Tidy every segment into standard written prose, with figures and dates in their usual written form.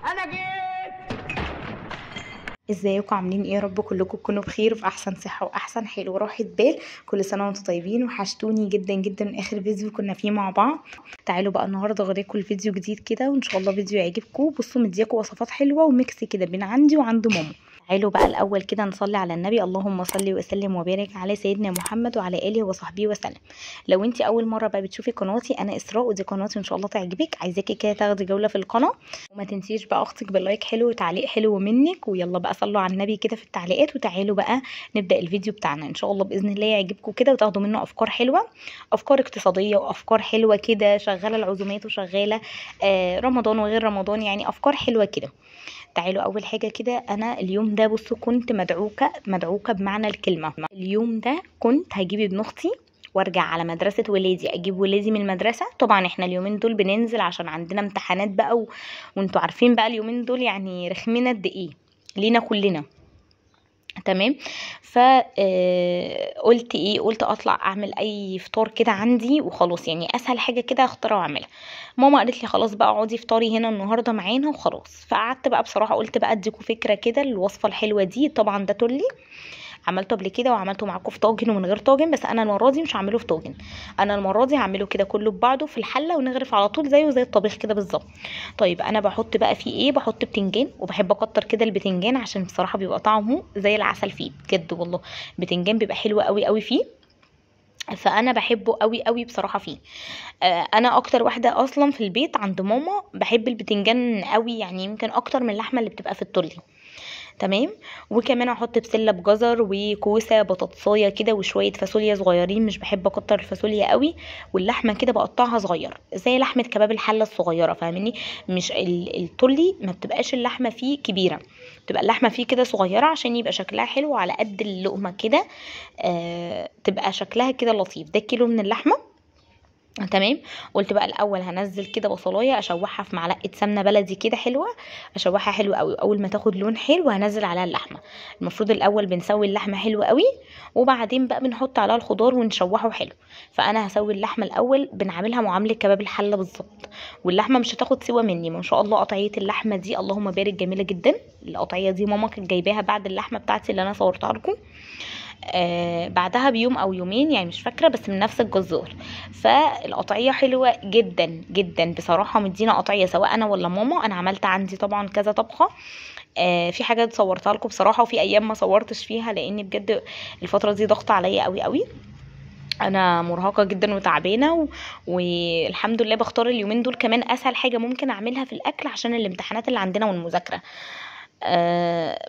انا جيت. ازيكم عاملين ايه؟ يا رب كلكم تكونوا بخير وفي احسن صحه واحسن حال وراحه بال. كل سنه وانتم طيبين، وحشتوني جدا جدا من اخر فيديو كنا فيه مع بعض. تعالوا بقى النهارده اوريكم الفيديو جديد كده، وان شاء الله فيديو يعجبكم. بصوا مدياكم وصفات حلوه وميكس كده بين عندي وعند ماما. تعالوا بقى الاول كده نصلي على النبي، اللهم صل وسلم وبارك على سيدنا محمد وعلى اله وصحبه وسلم. لو انت اول مره بقى بتشوفي قناتي، انا اسراء ودي قناتي ان شاء الله تعجبك. عايزاكي كده تاخدي جوله في القناه، وما تنسيش بقى اختك باللايك حلو وتعليق حلو منك. ويلا بقى صلوا على النبي كده في التعليقات، وتعالوا بقى نبدا الفيديو بتاعنا ان شاء الله باذن الله يعجبكم كده، وتاخدوا منه افكار حلوه، افكار اقتصاديه وافكار حلوه كده شغاله العزومات وشغاله رمضان وغير رمضان، يعني افكار حلوه كده. تعالوا اول حاجه كده، انا اليوم ده بصوا كنت مدعوكه بمعنى الكلمه. اليوم ده كنت هجيب ابن اختي وارجع على مدرسة ولادي، اجيب ولادي من المدرسة. طبعا احنا اليومين دول بننزل عشان عندنا امتحانات بقى وانتوا عارفين بقى اليومين دول يعني رخمين قد ايه لينا كلنا. تمام. قلت ايه، قلت اطلع اعمل اي فطار كده عندي وخلاص، يعني اسهل حاجه كده اختار واعملها. ماما قالت لي خلاص بقى اقعدي افطري هنا النهارده معانا وخلاص. فقعدت بقى بصراحه، قلت بقى اديكوا فكره كده الوصفه الحلوه دي. طبعا ده تولي عملته قبل كده وعملته معاكم في طاجن ومن غير طاجن، بس انا المره دي مش هعمله في طاجن. انا المره دي هعمله كده كله ببعضه في الحله ونغرف على طول زيه زي الطبيخ كده بالظبط. طيب انا بحط بقى فيه ايه، بحط بتنجان، وبحب اكتر كده البتنجان عشان بصراحه بيبقى طعمه زي العسل فيه بجد والله. البتنجان بيبقى حلو قوي قوي فيه، فانا بحبه قوي قوي بصراحه فيه. انا اكتر واحده اصلا في البيت عند ماما بحب البتنجان قوي، يعني يمكن اكتر من اللحمه اللي بتبقى في التولي. تمام. وكمان احط بسله بجزر وكوسه بطاطسايه كده وشويه فاصوليا صغيرين، مش بحب اكتر الفاصوليا قوي. واللحمه كده بقطعها صغير زي لحمه كباب الحله الصغيره، فاهمني؟ مش التولي ما بتبقاش اللحمه فيه كبيره، بتبقى اللحمه فيه كده صغيره عشان يبقى شكلها حلو على قد اللقمه كده. تبقى شكلها كده لطيف. ده كيلو من اللحمه. تمام. قلت بقى الاول هنزل كده بصلايه اشوحها في معلقه سمنه بلدي كده حلوه، اشوحها حلو قوي. اول ما تاخد لون حلو هنزل عليها اللحمه. المفروض الاول بنسوي اللحمه حلو قوي، وبعدين بقى بنحط عليها الخضار ونشوحه حلو. فانا هسوي اللحمه الاول، بنعملها معامله كباب الحله بالظبط. واللحمه مش هتاخد سوا مني، ما شاء الله قطعيه اللحمه دي اللهم بارك جميله جدا. القطعيه دي ماما كانت جايباها بعد اللحمه بتاعتي اللي انا صورتها لكم. بعدها بيوم او يومين يعني مش فاكره، بس من نفس الجزار. فالقطعيه حلوه جدا جدا بصراحه، مدينا قطعيه سواء انا ولا ماما. انا عملت عندي طبعا كذا طبخه. في حاجات صورتها لكم بصراحه، وفي ايام ما صورتش فيها لان بجد الفتره دي ضغط عليا قوي قوي. انا مرهقه جدا وتعبانه والحمد لله بختار اليومين دول كمان اسهل حاجه ممكن اعملها في الاكل عشان الامتحانات اللي عندنا والمذاكره.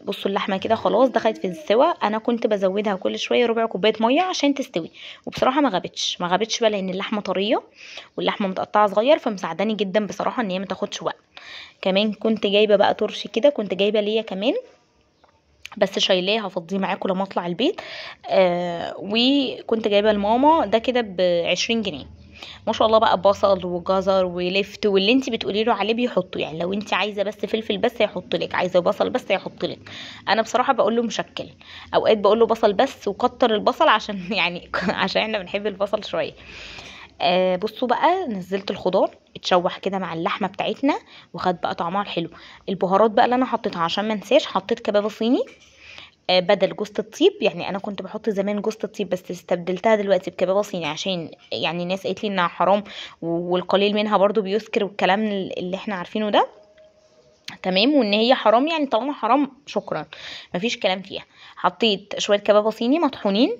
بصوا اللحمه كده خلاص دخلت في السوا. انا كنت بزودها كل شويه ربع كوبايه ميه عشان تستوي، وبصراحه ما غابتش بقى لان اللحمه طريه واللحمه متقطعه صغير، فمساعداني جدا بصراحه ان هي ما تاخدش وقت. كمان كنت جايبه بقى ترشي كده، كنت جايبه ليا كمان بس شايلاه هفضيه معاكم لما اطلع البيت. وكنت جايبه لماما ده كده ب20 جنيه. ما شاء الله بقى بصل وجزر ولفت واللي انت بتقولي له عليه بيحطه، يعني لو انت عايزه بس فلفل بس يحط لك، عايزه بصل بس يحط لك. انا بصراحه بقول له مشكل، اوقات بقول له بصل بس وكتر البصل عشان يعني عشان احنا بنحب البصل شويه. بصوا بقى نزلت الخضار اتشوح كده مع اللحمه بتاعتنا، وخد بقى طعمها الحلو. البهارات بقى اللي انا حطيتها عشان ما انساش، حطيت كباب صيني بدل جوزة الطيب. يعني انا كنت بحط زمان جوزة الطيب بس استبدلتها دلوقتي بكبابة صيني، عشان يعني ناس قالت لي انها حرام والقليل منها برضو بيسكر والكلام اللي احنا عارفينه ده. تمام. وان هي حرام، يعني طالما حرام شكرا مفيش كلام فيها. حطيت شويه كبابه صيني مطحونين،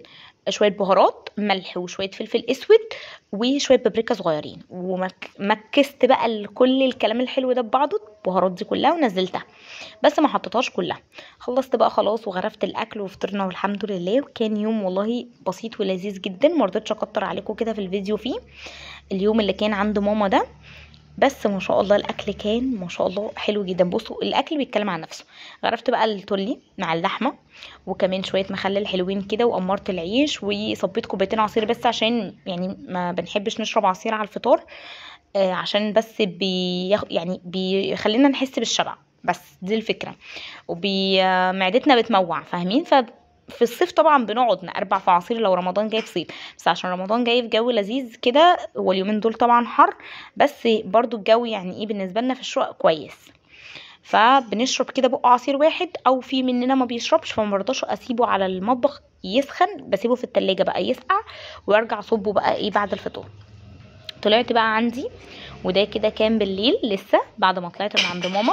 شويه بهارات ملح وشويه فلفل اسود وشويه بابريكا صغيرين، ومكست بقى كل الكلام الحلو ده ببعضه البهارات دي كلها ونزلتها، بس ما حطيتهاش كلها. خلصت بقى خلاص وغرفت الاكل وفطرنا والحمد لله. وكان يوم والله بسيط ولذيذ جدا، مرضتش اكتر عليكم كده في الفيديو فيه اليوم اللي كان عند ماما ده. بس ما شاء الله الاكل كان ما شاء الله حلو جدا. بصوا الاكل بيتكلم عن نفسه. غرفت بقى التولي مع اللحمه وكمان شويه مخلل حلوين كده، وقمرت العيش وصبيت كوبايتين عصير بس عشان يعني ما بنحبش نشرب عصير على الفطار. عشان بس يعني بيخلينا نحس بالشبع، بس دي الفكره. ومعدتنا بتموع فاهمين. في الصيف طبعا بنقعد نقربع في عصير لو رمضان جاي في صيف، بس عشان رمضان جاي في جو لذيذ كده، واليومين دول طبعا حر، بس برضو الجو يعني ايه بالنسبه لنا في الشقق كويس. فبنشرب كده بق عصير واحد، او في مننا ما بيشربش فما برضاش اسيبه على المطبخ يسخن، بسيبه في التلاجة بقى يسقع وارجع اصبه بقى ايه بعد الفطور. طلعت بقى عندي، وده كده كان بالليل لسه بعد ما طلعت من عند ماما.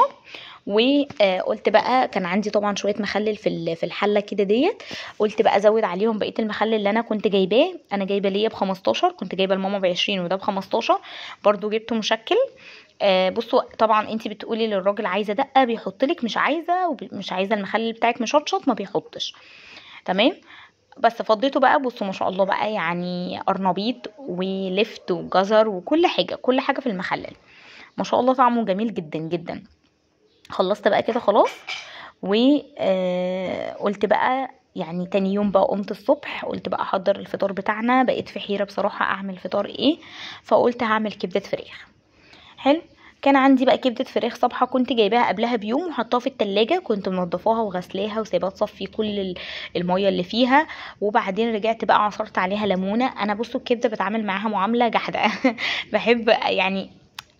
وقلت بقى كان عندي طبعا شويه مخلل في الحله كده ديت، قلت بقى ازود عليهم بقيه المخلل اللي انا كنت جايباه. انا جايبه ليا ب15، كنت جايبه لماما ب20 وده ب15، برضو جبته مشكل. بصوا طبعا انتي بتقولي للراجل عايزه دقه بيحطلك، مش عايزه مش عايزه المخلل بتاعك مشطشط ما بيحطش. تمام. بس فضيته بقى، بصوا ما شاء الله بقى، يعني قرنبيط ولفت وجزر وكل حاجه كل حاجه في المخلل، ما شاء الله طعمه جميل جدا جدا. خلصت بقى كده خلاص. وقلت بقى يعني تاني يوم بقى قمت الصبح قلت بقى احضر الفطار بتاعنا، بقيت في حيرة بصراحة اعمل فطار ايه، فقلت هعمل كبدة فراخ. حلو. كان عندي بقى كبدة فراخ صبحة كنت جايباها قبلها بيوم وحطاها في التلاجة، كنت منضفاها وغسلاها وسايباها تصفي كل المية اللي فيها، وبعدين رجعت بقى عصرت عليها ليمونة. انا بصوا الكبدة بتعامل معاها معاملة جحدة بحب يعني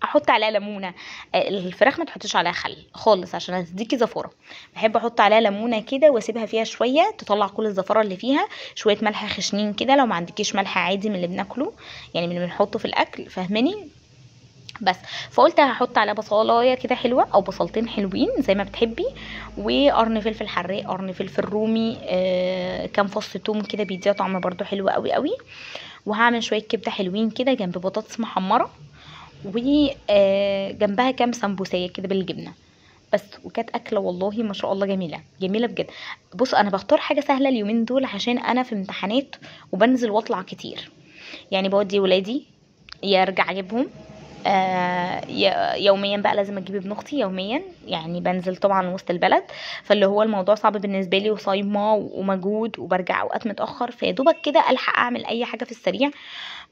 احط عليها ليمونه. الفراخ ما تحطيش عليها خل خالص عشان هتديكي زفاره، بحب احط عليها ليمونه كده واسيبها فيها شويه تطلع كل الزفاره اللي فيها، شويه ملح خشنين كده لو ما عندكيش ملح عادي من اللي بناكله، يعني من اللي بنحطه في الاكل، فاهماني؟ بس فقلت هحط عليها بصلايه كده حلوه او بصلتين حلوين زي ما بتحبي، وقرن فلفل حراق، قرن فلفل رومي، كام فص توم كده بيديها طعم برضو حلو قوي قوي. وهعمل شويه كبده حلوين كده جنب بطاطس محمره، وجنبها كام سمبوسيه كده بالجبنه بس. وكانت اكله والله ما شاء الله جميله جميله بجد. بص انا بختار حاجه سهله اليومين دول عشان انا في امتحانات وبنزل واطلع كتير، يعني بودي ولادي يا ارجع اجيبهم، يوميا بقى لازم اجيب ابن اختي يوميا، يعني بنزل طبعا وسط البلد، فاللي هو الموضوع صعب بالنسبه لي وصايمه ومجهود وبرجع اوقات متاخر، فيدوبك كده الحق اعمل اي حاجه في السريع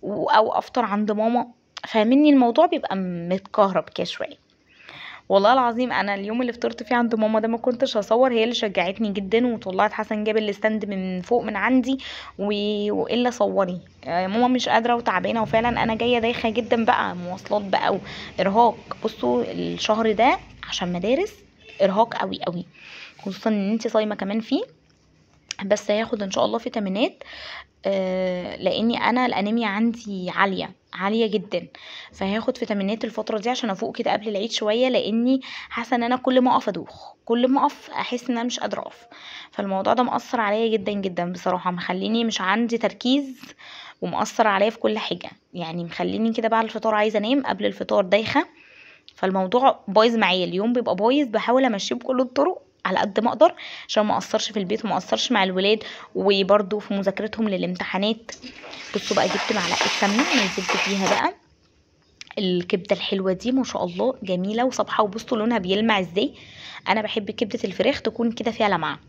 او افطر عند ماما، فاهمني؟ الموضوع بيبقى متكهرب كده شويه. والله العظيم انا اليوم اللي فطرت فيه عند ماما ده ما كنتش هصور، هي اللي شجعتني جدا وطلعت حسن جاب الستاند من فوق من عندي والا صوري. ماما مش قادره وتعبانه، وفعلا انا جايه دايخه جدا بقى، مواصلات بقى وارهاق. بصوا الشهر ده عشان مدارس ارهاق قوي قوي، خصوصا ان انتي صايمه كمان فيه. بس هاخد ان شاء الله فيتامينات، لاني انا الانيميا عندي عاليه عاليه جدا، فهاخد فيتامينات الفتره دي عشان افوق كده قبل العيد شويه، لاني حاسه ان انا كل ما اقف ادوخ، كل ما اقف احس ان انا مش قادره اقف. فالموضوع ده مأثر عليا جدا جدا بصراحه، مخليني مش عندي تركيز ومأثر عليا في كل حاجه، يعني مخليني كده بعد الفطار عايزه انام، قبل الفطار دايخه، فالموضوع بايظ معايا، اليوم بيبقى بايظ، بحاول امشيه بكل الطرق على قد ما اقدر عشان ما اقصرش في البيت وما اقصرش مع الولاد وبرده في مذاكرتهم للامتحانات. بصوا بقى جبت معلقه سمنه نزلت فيها بقى الكبده الحلوه دي ما شاء الله جميله وصبحه، وبصوا لونها بيلمع ازاي، انا بحب كبده الفراخ تكون كده فيها لمعه.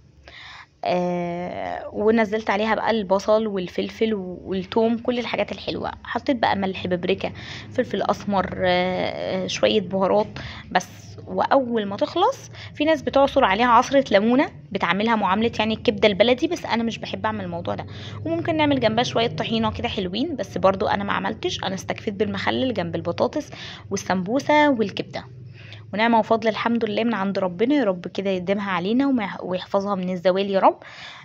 ونزلت عليها بقى البصل والفلفل والثوم كل الحاجات الحلوه، حطيت بقى ملح بابريكا فلفل اسمر، شويه بهارات بس. واول ما تخلص في ناس بتعصر عليها عصره ليمونه بتعملها معامله يعني الكبده البلدي، بس انا مش بحب اعمل الموضوع ده، وممكن نعمل جنبها شويه طحينه كده حلوين، بس برضو انا ما عملتش، انا استكفيت بالمخلل جنب البطاطس والسمبوسه والكبده، ونعمة وفضل الحمد لله من عند ربنا، يا رب كده يديمها علينا ويحفظها من الزوال يا رب،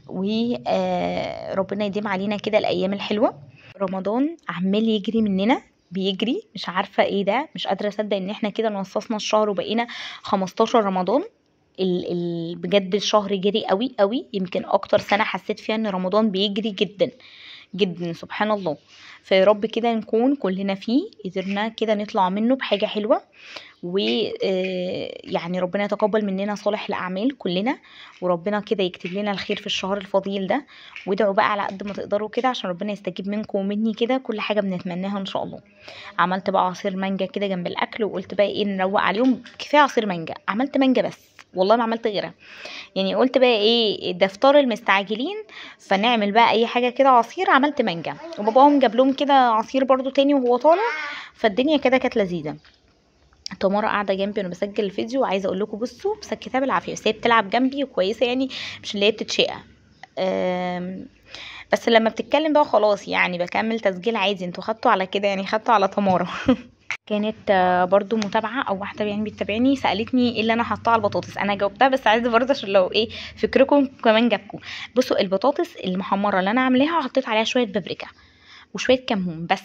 وربنا يديم علينا كده الأيام الحلوة. رمضان عمال يجري مننا بيجري، مش عارفة ايه ده، مش قادرة اصدق ان احنا كده نصصنا الشهر وبقينا 15 رمضان. بجد الشهر جري قوي قوي، يمكن اكتر سنة حسيت فيها ان رمضان بيجري جدا جدا سبحان الله. فيا رب كده نكون كلنا فيه قدرنا كده نطلع منه بحاجة حلوة، ويعني ربنا يتقبل مننا صالح الأعمال كلنا، وربنا كده يكتب لنا الخير في الشهر الفضيل ده. وادعوا بقى على قد ما تقدروا كده عشان ربنا يستجيب منكم ومني كده كل حاجة بنتمناها إن شاء الله. عملت بقى عصير مانجا كده جنب الأكل، وقلت بقى ايه نروق عليهم، كفاية عصير مانجا، عملت مانجا بس والله ما عملت غيرها، يعني قلت بقى ايه ده فطار المستعجلين، فنعمل بقى اي حاجه كده عصير، عملت مانجا وباباهم جاب لهم كده عصير برضو تاني وهو طالع، فالدنيا كده كانت لذيذه. تمارا قاعده جنبي وانا بسجل الفيديو، وعايزه اقول لكم بصوا مسكتها بالعافيه، بس هي بتلعب جنبي وكويسه يعني، مش اللي هي بتتشقى. بس لما بتتكلم بقى خلاص يعني بكمل تسجيل عادي، انتوا خدتوا على كده يعني، خدتوا على تمارا كانت برضو متابعه او واحده يعني بتتابعني سالتني ايه اللي انا حاطاه على البطاطس. انا جاوبتها بس عايزه برضه عشان لو ايه فكركم كمان جابكم. بصوا البطاطس المحمره اللي انا عاملاها حطيت عليها شويه بابريكا وشويه كمون بس،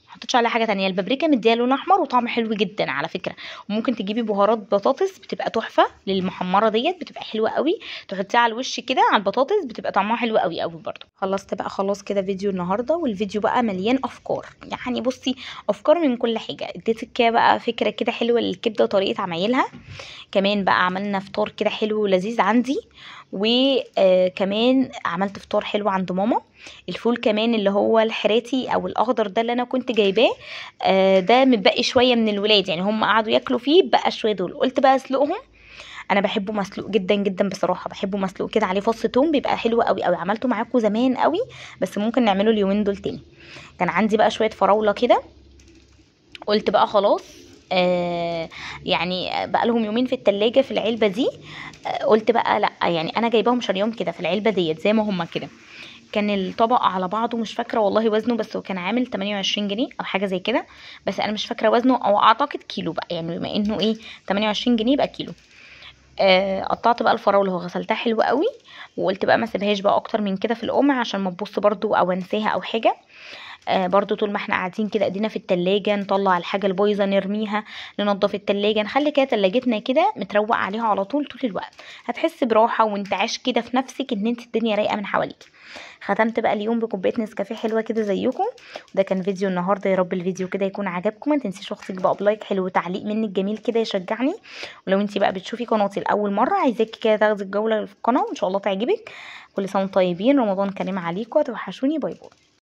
ما حطيتش عليها حاجه تانية. البابريكا مديها لون احمر وطعم حلو جدا على فكره. وممكن تجيبي بهارات بطاطس بتبقى تحفه للمحمره ديت، بتبقى حلوه قوي، تحطيها على الوش كده على البطاطس بتبقى طعمها حلو قوي قوي برضو. خلصت بقى خلاص كده فيديو النهارده، والفيديو بقى مليان افكار، يعني بصي افكار من كل حاجه. اديتك كده بقى فكره كده حلوه للكبده وطريقه عمايلها. كمان بقى عملنا فطار كده حلو ولذيذ عندي، وكمان عملت فطار حلو عند ماما. الفول كمان اللي هو الحراتي او الاخضر ده اللي انا كنت جايباه، ده متبقي شويه من الولاد، يعني هم قعدوا ياكلوا فيه بقى شويه دول، قلت بقى اسلقهم. انا بحبه مسلوق جدا جدا بصراحه، بحبه مسلوق كده عليه فص توم، بيبقى حلو قوي قوي. عملته معاكم زمان قوي بس ممكن نعمله اليومين دول تاني. كان عندي بقى شويه فراوله كده، قلت بقى خلاص يعني بقى لهم يومين في التلاجة في العلبة دي. قلت بقى لا، يعني انا جايباهم شاريهم كده في العلبة ديت زي ما هما كده. كان الطبق على بعضه مش فاكره والله وزنه، بس هو كان عامل 28 جنيه او حاجه زي كده، بس انا مش فاكره وزنه، او اعتقد كيلو بقى، يعني بما انه ايه 28 جنيه يبقى كيلو. قطعت بقى الفراوله وغسلتها حلو قوي، وقلت بقى ما سيبهاش بقى اكتر من كده في القمع عشان ما تبص برضو او انساها او حاجه. برضو طول ما احنا قاعدين كده ايدينا في التلاجة نطلع الحاجة البايظة نرميها، ننضف التلاجة، نخلي كده تلاجتنا كده متروق عليها على طول طول الوقت. هتحس براحة وانتعاش كده في نفسك ان انت الدنيا رايقة من حواليك. ختمت بقى اليوم بكوبايه نسكافيه حلوه كده زيكم. وده كان فيديو النهارده، يا رب الفيديو كده يكون عجبكم. ما تنسيش اختك بقى بلايك حلو وتعليق منك جميل كده يشجعني. ولو انت بقى بتشوفي قناتي لاول مره، عايزاكي كده تاخدي الجوله في القناه وان شاء الله تعجبك. كل سنه وانتم طيبين، رمضان كريم عليكم، هتوحشوني، باي باي.